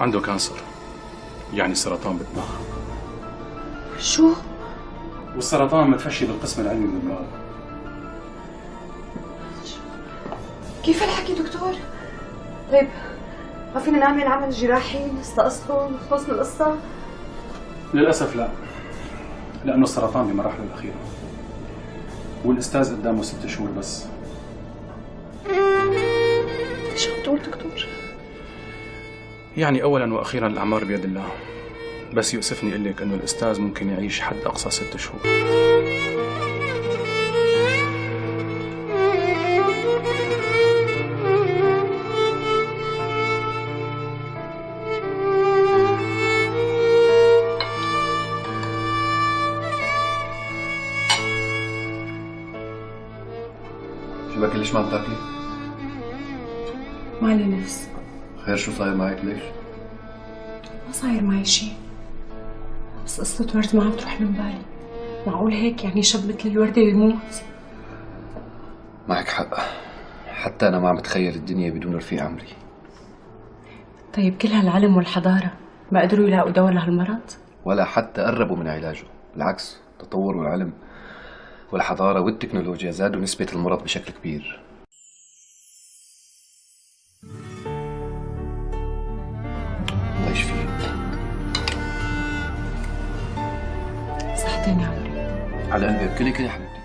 عنده كانسر، يعني سرطان بالدماغ. شو؟ والسرطان متفشي بالقسم العلمي من الدماغ. كيف الحكي دكتور؟ طيب ما فينا نعمل عمل جراحي نستقصهم ونخلص من القصة؟ للأسف لا، لأنه السرطان بمراحله الأخيرة، والأستاذ قدامه 6 شهور بس. شو عم تقول دكتور؟ يعني أولا وأخيرا الأعمار بيد الله، بس يؤسفني أقول لك إنه الأستاذ ممكن يعيش حد أقصى 6 شهور. شبك ليش ما عم تاكلي؟ مالي نفس. خير شو صاير معك ليش؟ ما صاير معي شيء، بس قصة ورد ما عم تروح من بالي. معقول هيك يعني شب مثل الوردة يموت؟ معك حق، حتى أنا ما عم بتخيل الدنيا بدون رفيق عمري. طيب كل هالعلم والحضارة ما قدروا يلاقوا دواء لهالمرض؟ ولا حتى قربوا من علاجه، بالعكس التطور والعلم والحضارة والتكنولوجيا زادوا نسبة المرض بشكل كبير. الله يشفيك. صحتين يا عمري. على قلبك كلك يا حبيبتي.